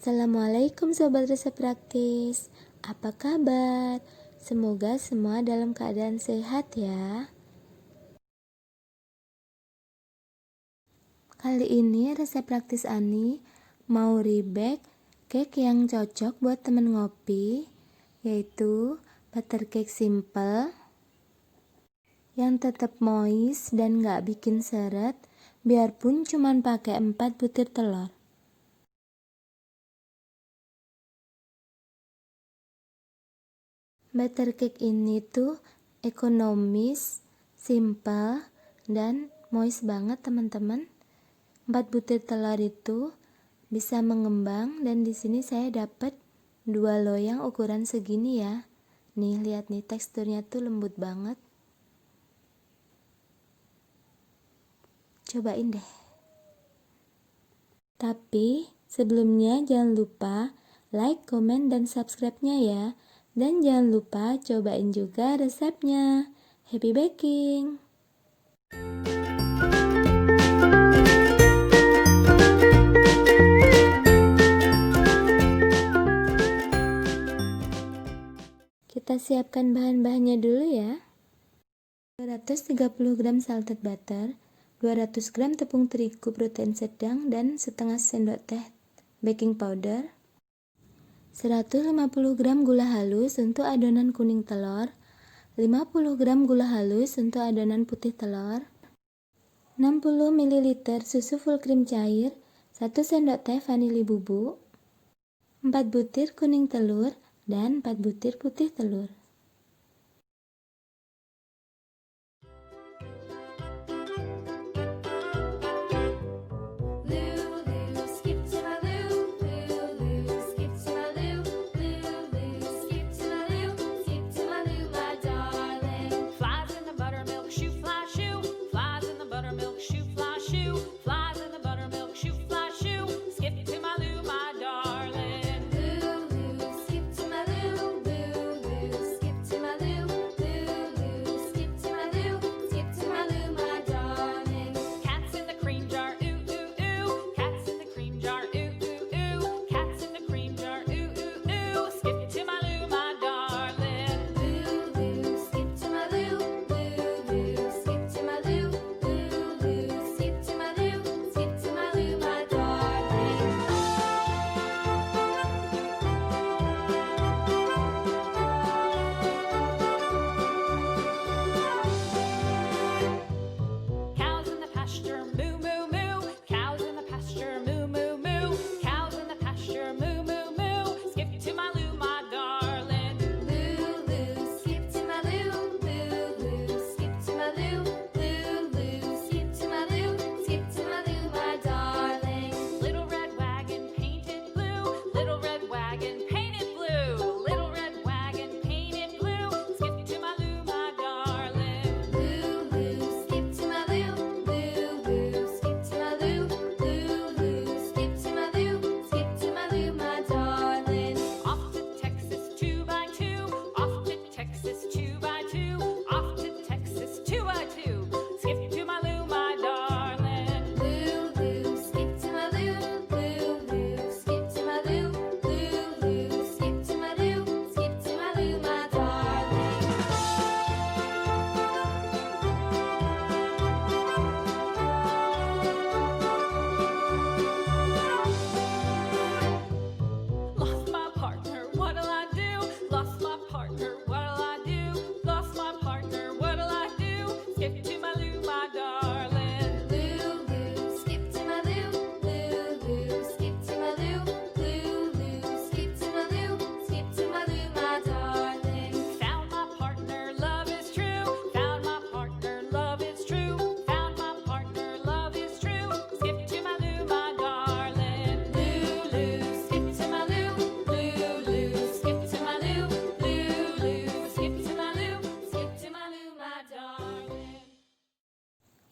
Assalamualaikum sobat resep praktis. Apa kabar? Semoga semua dalam keadaan sehat ya. Kali ini resep praktis Ani mau rebake cake yang cocok buat temen ngopi, yaitu buttercake simple yang tetap moist dan gak bikin seret, biarpun cuman pakai 4 butir telur. Buttercake ini tuh ekonomis, simple, dan moist banget teman-teman. 4 butir telur itu bisa mengembang, dan di sini saya dapat 2 loyang ukuran segini ya. Nih lihat nih, teksturnya tuh lembut banget. Cobain deh. Tapi sebelumnya jangan lupa like, komen, dan subscribe-nya ya. Dan jangan lupa cobain juga resepnya. Happy baking! Kita siapkan bahan-bahannya dulu ya. 230 gram salted butter, 200 gram tepung terigu protein sedang, dan setengah sendok teh baking powder, 150 gram gula halus untuk adonan kuning telur, 50 gram gula halus untuk adonan putih telur, 60 ml susu full cream cair, 1 sendok teh vanili bubuk, 4 butir kuning telur, dan 4 butir putih telur.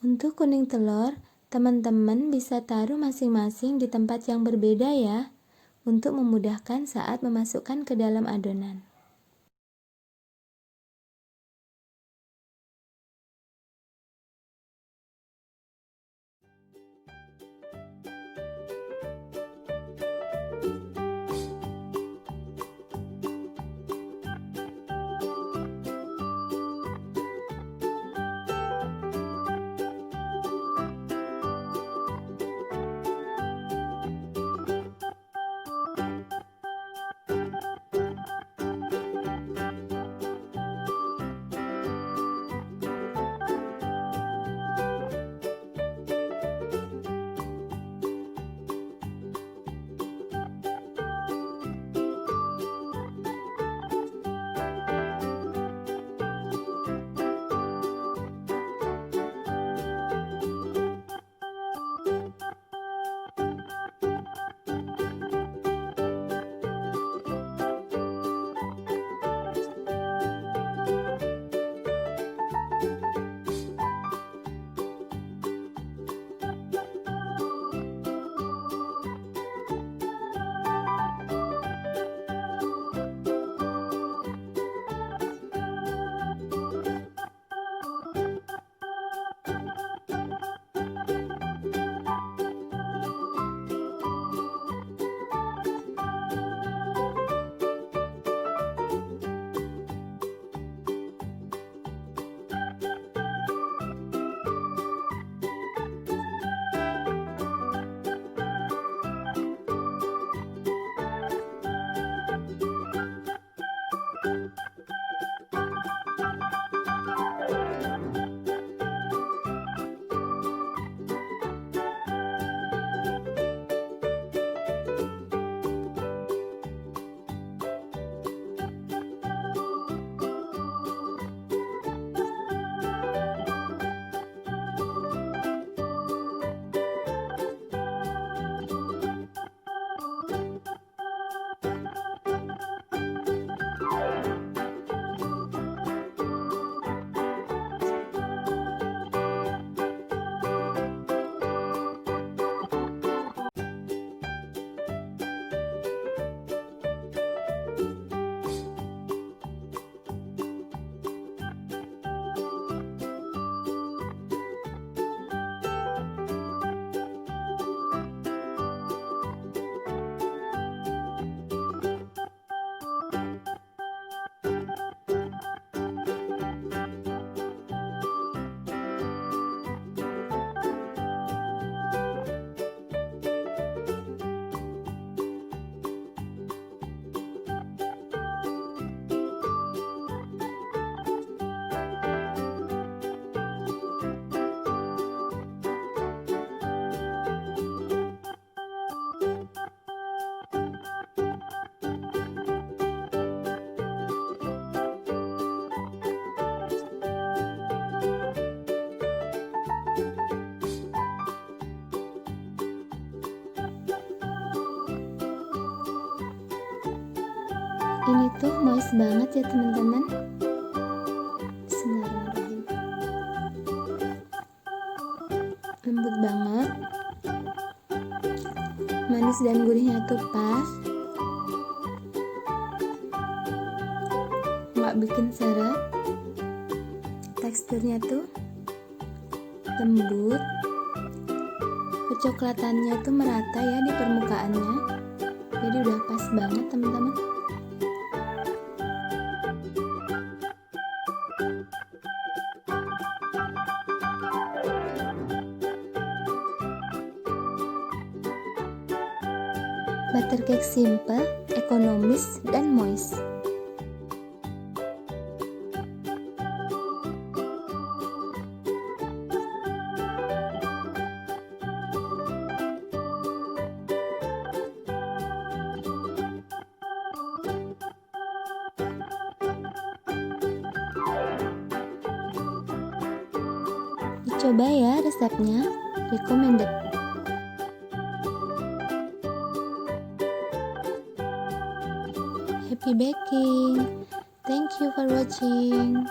Untuk kuning telur, teman-teman bisa taruh masing-masing di tempat yang berbeda ya, untuk memudahkan saat memasukkan ke dalam adonan. Ini tuh moist banget ya teman-teman. Bismillahirrahmanirrahim. Lembut banget, manis dan gurihnya tuh pas, nggak bikin seret. Teksturnya tuh lembut, kecoklatannya tuh merata ya di permukaannya, jadi udah pas banget teman-teman. Buttercake simple, ekonomis, dan moist. Dicoba ya resepnya, recommended. Happy baking! Thank you for watching.